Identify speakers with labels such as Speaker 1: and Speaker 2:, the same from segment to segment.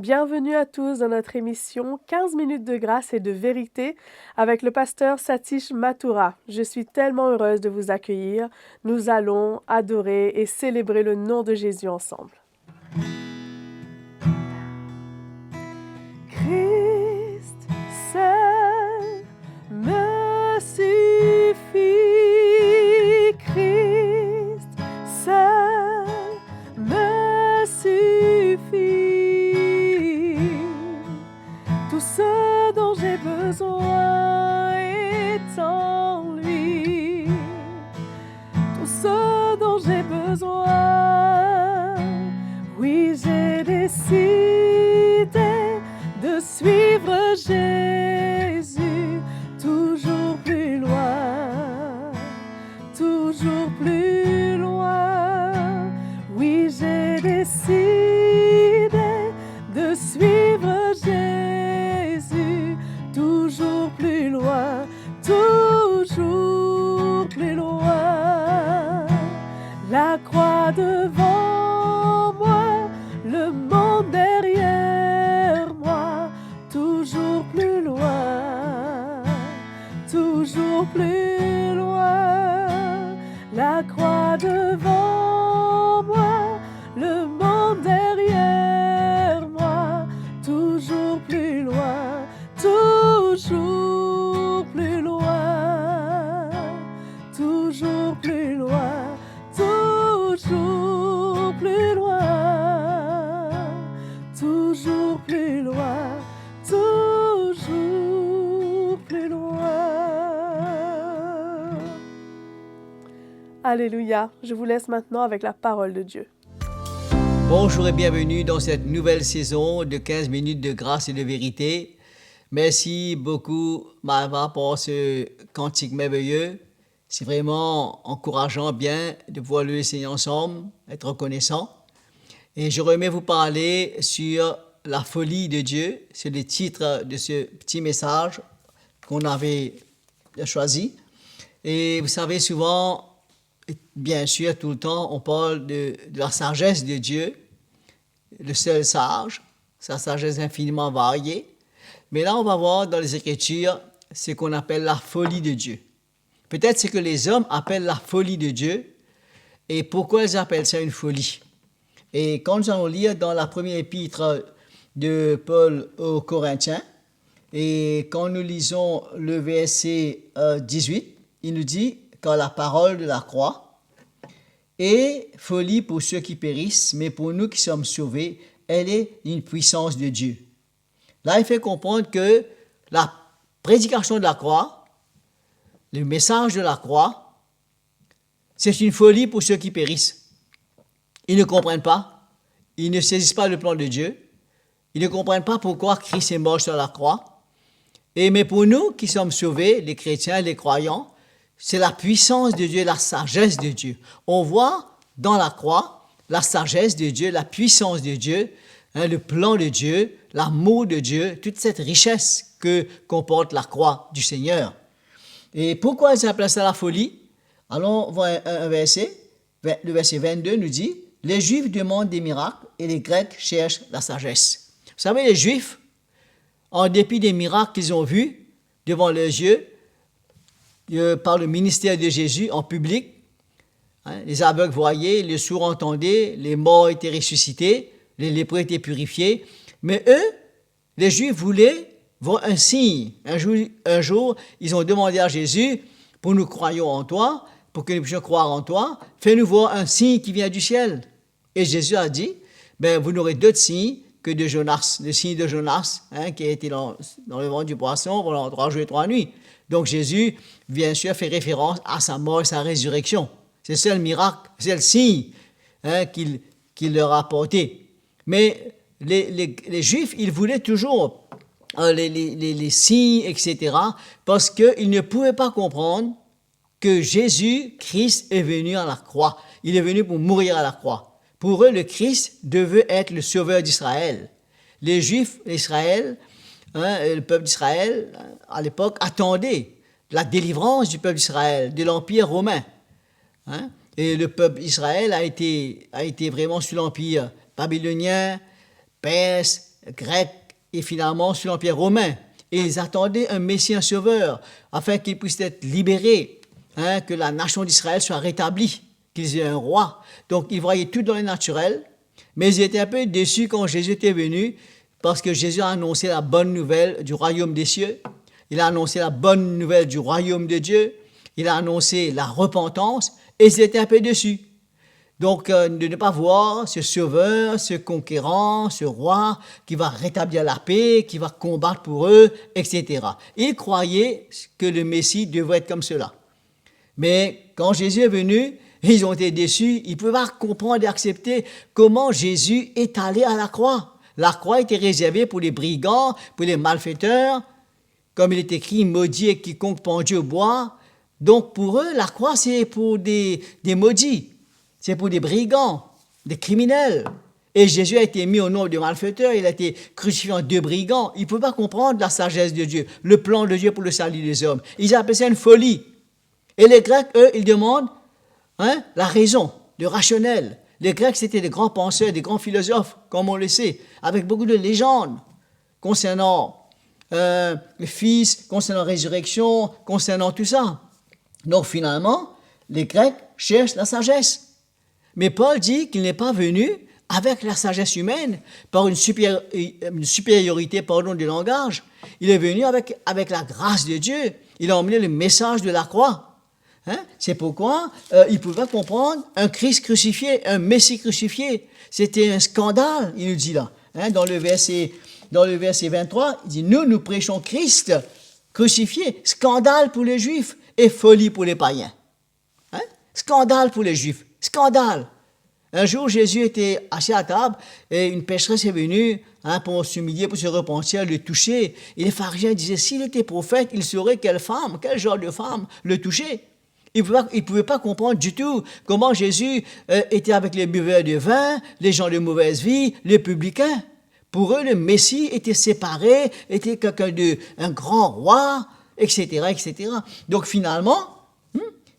Speaker 1: Bienvenue à tous dans notre émission 15 minutes de grâce et de vérité avec le pasteur Satish Mathura. Je suis tellement heureuse de vous accueillir. Nous allons adorer et célébrer le nom de Jésus ensemble. Christ seul me suffit. Christ seul me suffit. Tout ce dont j'ai besoin est en lui. Tout ce dont j'ai besoin. Oui, j'ai décidé de suivre Jésus toujours plus loin. Toujours plus loin. Oui, j'ai décidé de suivre Jésus toujours plus loin, toujours plus loin. La croix devant moi, le monde derrière moi, toujours plus loin, toujours plus loin. La croix devant moi, le monde derrière moi, toujours plus loin, toujours plus loin, toujours plus loin, toujours plus loin, toujours plus loin, toujours plus loin. Alléluia, je vous laisse maintenant avec la parole de Dieu.
Speaker 2: Bonjour et bienvenue dans cette nouvelle saison de 15 minutes de grâce et de vérité. Merci beaucoup, Marva, pour ce cantique merveilleux. C'est vraiment encourageant, bien, de pouvoir le laisser ensemble, être reconnaissant. Et j'aurais aimé vous parler sur la folie de Dieu. C'est le titre de ce petit message qu'on avait choisi. Et vous savez, souvent, bien sûr, tout le temps, on parle de la sagesse de Dieu, le seul sage, sa sagesse infiniment variée. Mais là, on va voir dans les Écritures ce qu'on appelle la folie de Dieu. Peut-être ce que les hommes appellent la folie de Dieu. Et pourquoi ils appellent ça une folie? Et quand nous allons lire dans la première épître de Paul aux Corinthiens, et quand nous lisons le verset 18, il nous dit « Car la parole de la croix est folie pour ceux qui périssent, mais pour nous qui sommes sauvés, elle est une puissance de Dieu. » Là, il fait comprendre que la prédication de la croix, le message de la croix, c'est une folie pour ceux qui périssent. Ils ne comprennent pas, ils ne saisissent pas le plan de Dieu, ils ne comprennent pas pourquoi Christ est mort sur la croix. Mais pour nous qui sommes sauvés, les chrétiens, les croyants, c'est la puissance de Dieu, la sagesse de Dieu. On voit dans la croix la sagesse de Dieu, la puissance de Dieu, le plan de Dieu, l'amour de Dieu, toute cette richesse que comporte la croix du Seigneur. Et pourquoi ils appellent ça la folie? Allons voir un verset. Le verset 22 nous dit « Les Juifs demandent des miracles et les Grecs cherchent la sagesse. » Vous savez, les Juifs, en dépit des miracles qu'ils ont vus devant leurs yeux, par le ministère de Jésus en public, les aveugles voyaient, les sourds entendaient, les morts étaient ressuscités, les lépreux étaient purifiés. Mais eux, les Juifs voulaient voir un signe. Un jour, ils ont demandé à Jésus, pour nous croyons en toi, pour que nous puissions croire en toi, fais-nous voir un signe qui vient du ciel. Et Jésus a dit, vous n'aurez d'autres signes que de Jonas, le signe de Jonas, qui a été dans le ventre du poisson pendant 3 jours et 3 nuits. Donc Jésus, bien sûr, fait référence à sa mort et sa résurrection. C'est le seul miracle, c'est le signe qu'il leur a apporté. Mais les Juifs, ils voulaient toujours les signes, etc., parce qu'ils ne pouvaient pas comprendre que Jésus-Christ est venu à la croix. Il est venu pour mourir à la croix. Pour eux, le Christ devait être le sauveur d'Israël. Les Juifs d'Israël, le peuple d'Israël, à l'époque, attendait la délivrance du peuple d'Israël, de l'Empire romain. Et le peuple d'Israël a été vraiment sous l'Empire babylonien, perse, grec et finalement sous l'Empire romain. Et ils attendaient un Messie, un sauveur, afin qu'ils puissent être libérés, que la nation d'Israël soit rétablie, qu'ils aient un roi. Donc ils voyaient tout dans le naturel, mais ils étaient un peu déçus quand Jésus était venu, parce que Jésus a annoncé la bonne nouvelle du royaume des cieux. Il a annoncé la bonne nouvelle du royaume de Dieu. Il a annoncé la repentance, et ils étaient un peu déçus. Donc, de ne pas voir ce sauveur, ce conquérant, ce roi qui va rétablir la paix, qui va combattre pour eux, etc. Ils croyaient que le Messie devait être comme cela. Mais quand Jésus est venu, ils ont été déçus. Ils ne pouvaient pas comprendre et accepter comment Jésus est allé à la croix. La croix était réservée pour les brigands, pour les malfaiteurs. Comme il est écrit, maudit est quiconque pendu au bois. Donc, pour eux, la croix, c'est pour des maudits. C'est pour des brigands, des criminels. Et Jésus a été mis au nombre de malfaiteurs, il a été crucifié en 2 brigands. Ils ne pouvaient pas comprendre la sagesse de Dieu, le plan de Dieu pour le salut des hommes. Ils appelaient ça une folie. Et les Grecs, eux, ils demandent la raison, le rationnel. Les Grecs, c'était des grands penseurs, des grands philosophes, comme on le sait, avec beaucoup de légendes concernant le Fils, concernant la résurrection, concernant tout ça. Donc finalement, les Grecs cherchent la sagesse. Mais Paul dit qu'il n'est pas venu avec la sagesse humaine, par une supériorité du langage. Il est venu avec la grâce de Dieu. Il a emmené le message de la croix. C'est pourquoi il ne pouvait pas comprendre un Christ crucifié, un Messie crucifié. C'était un scandale, il nous dit là. Dans le verset 23, il dit « Nous prêchons Christ crucifié, scandale pour les Juifs et folie pour les païens. » Scandale pour les Juifs. Scandale. Un jour, Jésus était assis à table et une pécheresse est venue pour s'humilier, pour se repentir, le toucher. Et les pharisiens disaient, s'il était prophète, il saurait quel genre de femme le toucher. Ils ne pouvaient pas comprendre du tout comment Jésus était avec les buveurs de vin, les gens de mauvaise vie, les publicains. Pour eux, le Messie était séparé, était un grand roi, etc., etc. Donc finalement,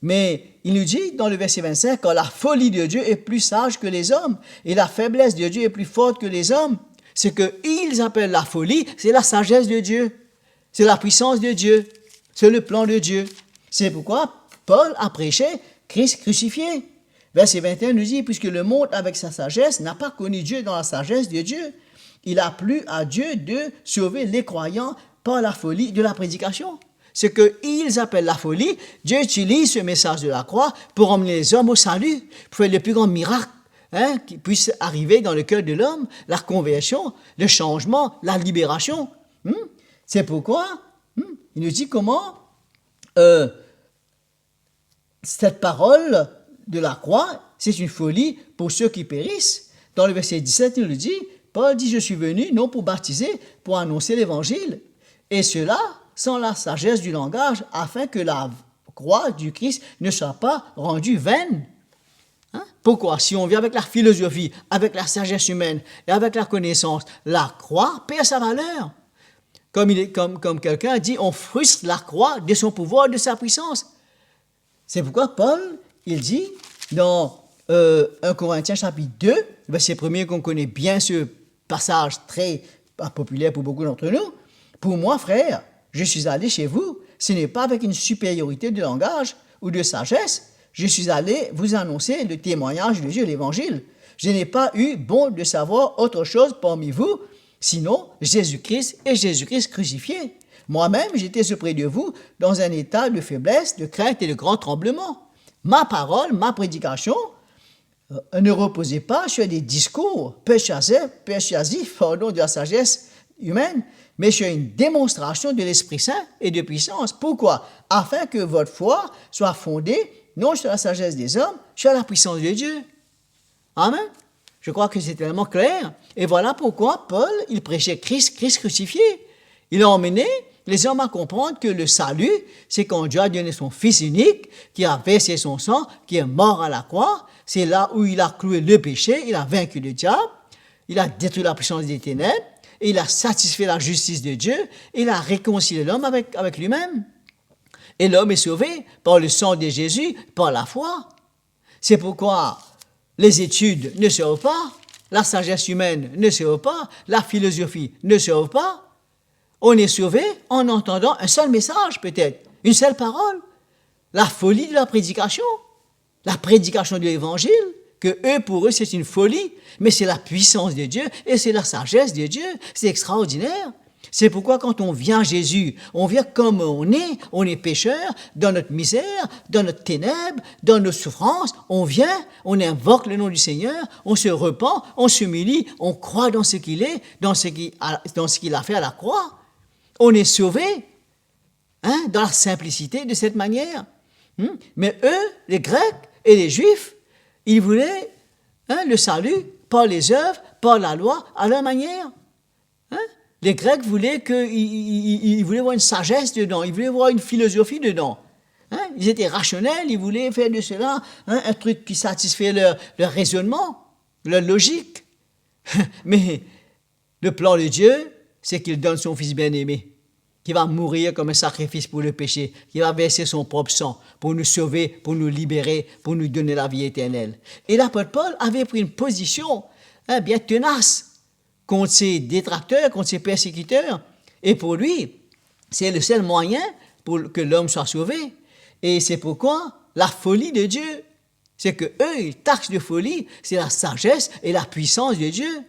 Speaker 2: mais il nous dit dans le verset 25 que la folie de Dieu est plus sage que les hommes et la faiblesse de Dieu est plus forte que les hommes. Ce qu'ils appellent la folie, c'est la sagesse de Dieu, c'est la puissance de Dieu, c'est le plan de Dieu. C'est pourquoi Paul a prêché Christ crucifié. Verset 21 nous dit, puisque le monde avec sa sagesse n'a pas connu Dieu dans la sagesse de Dieu, il a plu à Dieu de sauver les croyants par la folie de la prédication. Ce qu'ils appellent la folie, Dieu utilise ce message de la croix pour emmener les hommes au salut, pour faire le plus grand miracle qui puisse arriver dans le cœur de l'homme, la conversion, le changement, la libération. C'est pourquoi il nous dit comment cette parole de la croix, c'est une folie pour ceux qui périssent. Dans le verset 17, il nous dit, Paul dit, je suis venu non pour baptiser, pour annoncer l'évangile. Et cela sans la sagesse du langage, afin que la croix du Christ ne soit pas rendue vaine. Pourquoi? Si on vient avec la philosophie, avec la sagesse humaine et avec la connaissance, la croix perd sa valeur. Comme quelqu'un a dit, on frustre la croix de son pouvoir, de sa puissance. C'est pourquoi Paul, il dit dans 1 Corinthiens chapitre 2, verset 1er qu'on connaît bien ce passage très populaire pour beaucoup d'entre nous. Pour moi, frère, je suis allé chez vous, ce n'est pas avec une supériorité de langage ou de sagesse, je suis allé vous annoncer le témoignage de Dieu, l'évangile. Je n'ai pas eu bon de savoir autre chose parmi vous, sinon Jésus-Christ et Jésus-Christ crucifié. Moi-même, j'étais auprès de vous dans un état de faiblesse, de crainte et de grand tremblement. Ma parole, ma prédication ne reposait pas sur des discours persuasifs de la sagesse humaine, mais sur une démonstration de l'Esprit Saint et de puissance. Pourquoi? Afin que votre foi soit fondée non sur la sagesse des hommes, sur la puissance de Dieu. Amen. Je crois que c'est tellement clair. Et voilà pourquoi Paul, il prêchait Christ crucifié. Il a emmené les hommes à comprendre que le salut, c'est quand Dieu a donné son Fils unique, qui a versé son sang, qui est mort à la croix. C'est là où il a cloué le péché, il a vaincu le diable, il a détruit la puissance des ténèbres, et il a satisfait la justice de Dieu, et il a réconcilié l'homme avec lui-même. Et l'homme est sauvé par le sang de Jésus, par la foi. C'est pourquoi les études ne servent pas, La sagesse humaine ne sauve pas, la philosophie ne sauve pas. On est sauvé en entendant un seul message peut-être, une seule parole. La folie de la prédication de l'évangile, pour eux c'est une folie, mais c'est la puissance de Dieu et c'est la sagesse de Dieu, c'est extraordinaire. C'est pourquoi quand on vient à Jésus, on vient comme on est pécheur, dans notre misère, dans notre ténèbre, dans nos souffrances, on vient, on invoque le nom du Seigneur, on se repent, on s'humilie, on croit dans ce qu'il est, dans ce qu'il a fait à la croix. On est sauvé, dans la simplicité de cette manière. Mais eux, les Grecs et les Juifs, ils voulaient le salut par les œuvres, par la loi, à leur manière. Les Grecs voulaient ils voulaient voir une sagesse dedans, ils voulaient voir une philosophie dedans. Ils étaient rationnels, ils voulaient faire de cela un truc qui satisfait leur raisonnement, leur logique. Mais le plan de Dieu, c'est qu'il donne son Fils bien-aimé, qui va mourir comme un sacrifice pour le péché, qui va verser son propre sang pour nous sauver, pour nous libérer, pour nous donner la vie éternelle. Et l'apôtre Paul avait pris une position bien tenace contre ses détracteurs, contre ses persécuteurs. Et pour lui, c'est le seul moyen pour que l'homme soit sauvé. Et c'est pourquoi la folie de Dieu, c'est que eux, ils taxent de folie, c'est la sagesse et la puissance de Dieu.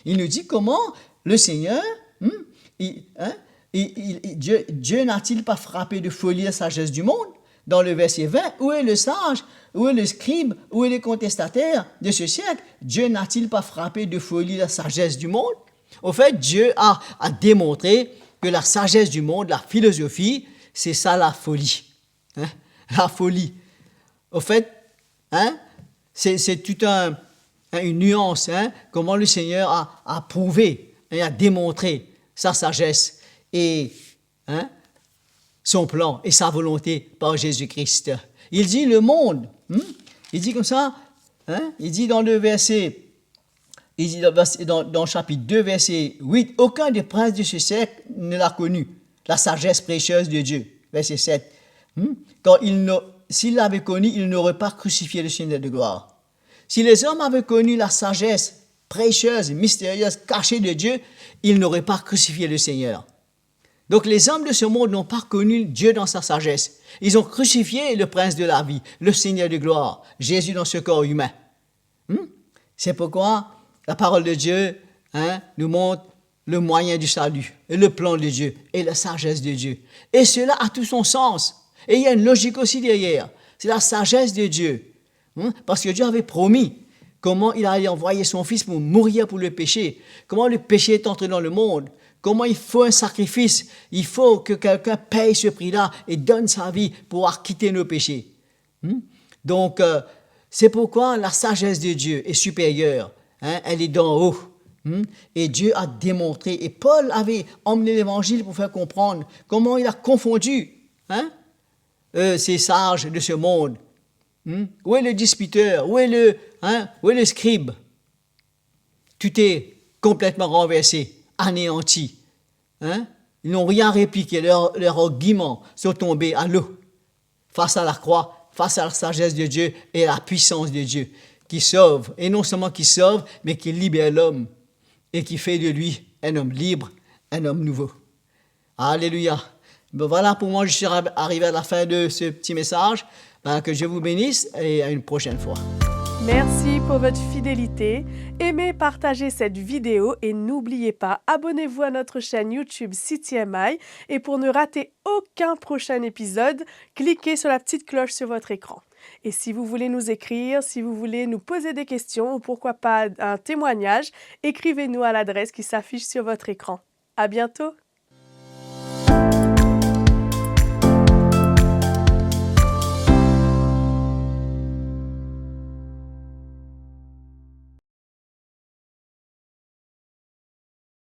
Speaker 2: Il nous dit comment le Seigneur, Dieu n'a-t-il pas frappé de folie la sagesse du monde? Dans le verset 20, où est le sage? Où est le scribe? Où est le contestataire de ce siècle? Dieu n'a-t-il pas frappé de folie la sagesse du monde? Au fait, Dieu a démontré que la sagesse du monde, la philosophie, c'est ça la folie. La folie. Au fait, c'est toute une nuance, comment le Seigneur a prouvé et a démontré sa sagesse et son plan et sa volonté par Jésus-Christ. Il dit le monde, il dit comme ça, il dit dans le verset, il dit dans chapitre 2, verset 8, aucun des princes de ce siècle ne l'a connu, la sagesse précieuse de Dieu. Verset 7. S'il l'avait connu, il n'aurait pas crucifié le Seigneur de gloire. Si les hommes avaient connu la sagesse précieuse, mystérieuse, cachée de Dieu, ils n'auraient pas crucifié le Seigneur. Donc les hommes de ce monde n'ont pas connu Dieu dans sa sagesse. Ils ont crucifié le prince de la vie, le Seigneur de gloire, Jésus dans ce corps humain. C'est pourquoi la parole de Dieu nous montre le moyen du salut, et le plan de Dieu, et la sagesse de Dieu. Et cela a tout son sens. Et il y a une logique aussi derrière. C'est la sagesse de Dieu. Parce que Dieu avait promis comment il allait envoyer son Fils pour mourir pour le péché, comment le péché est entré dans le monde, comment il faut un sacrifice, il faut que quelqu'un paye ce prix-là et donne sa vie pour pouvoir quitter nos péchés. Donc, c'est pourquoi la sagesse de Dieu est supérieure, elle est d'en haut. Et Dieu a démontré, et Paul avait emmené l'évangile pour faire comprendre comment il a confondu ces sages de ce monde. Où est le disputeur? Où est le scribe? Tout est complètement renversé, anéanti. Ils n'ont rien répliqué, leurs arguments sont tombés à l'eau face à la croix, face à la sagesse de Dieu et à la puissance de Dieu qui sauve, et non seulement qui sauve, mais qui libère l'homme et qui fait de lui un homme libre, un homme nouveau. Alléluia. Voilà, pour moi, je suis arrivé à la fin de ce petit message. Que Dieu vous bénisse et à une prochaine fois.
Speaker 1: Merci pour votre fidélité. Aimez, partagez cette vidéo et n'oubliez pas, abonnez-vous à notre chaîne YouTube CTMI et pour ne rater aucun prochain épisode, cliquez sur la petite cloche sur votre écran. Et si vous voulez nous écrire, si vous voulez nous poser des questions ou pourquoi pas un témoignage, écrivez-nous à l'adresse qui s'affiche sur votre écran. À bientôt!